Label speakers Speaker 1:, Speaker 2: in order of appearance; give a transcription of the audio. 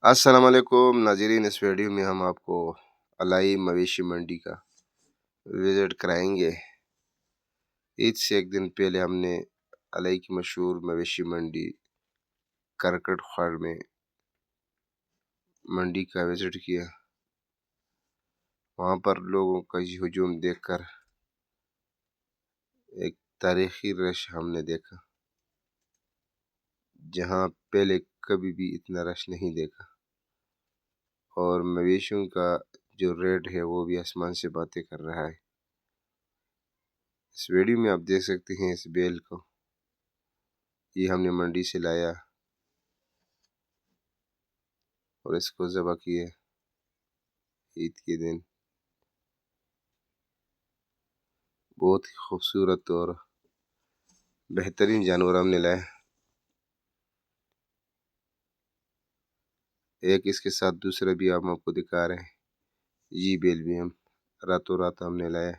Speaker 1: السلام علیکم ناظرین، اس ویڈیو میں ہم آپ کو الائی مویشی منڈی کا وزٹ کرائیں گے۔ عید سے ایک دن پہلے ہم نے الائی کی مشہور مویشی منڈی کرکٹ خوار میں منڈی کا وزٹ کیا۔ وہاں پر لوگوں کا ہجوم دیکھ کر ایک تاریخی رش ہم نے دیکھا، جہاں پہلے کبھی بھی اتنا رش نہیں دیکھا، اور مویشیوں کا جو ریٹ ہے وہ بھی آسمان سے باتیں کر رہا ہے۔ اس ویڈیو میں آپ دیکھ سکتے ہیں اس بیل کو، یہ ہم نے منڈی سے لایا اور اس کو ذبح کیا عید کے دن۔ بہت ہی خوبصورت اور بہترین جانور ہم نے لایا، ایک اس کے ساتھ دوسرا بھی ہم آپ کو دکھا رہے ہیں۔ یہ بیل بھی ہم راتوں رات ہم نے لایا۔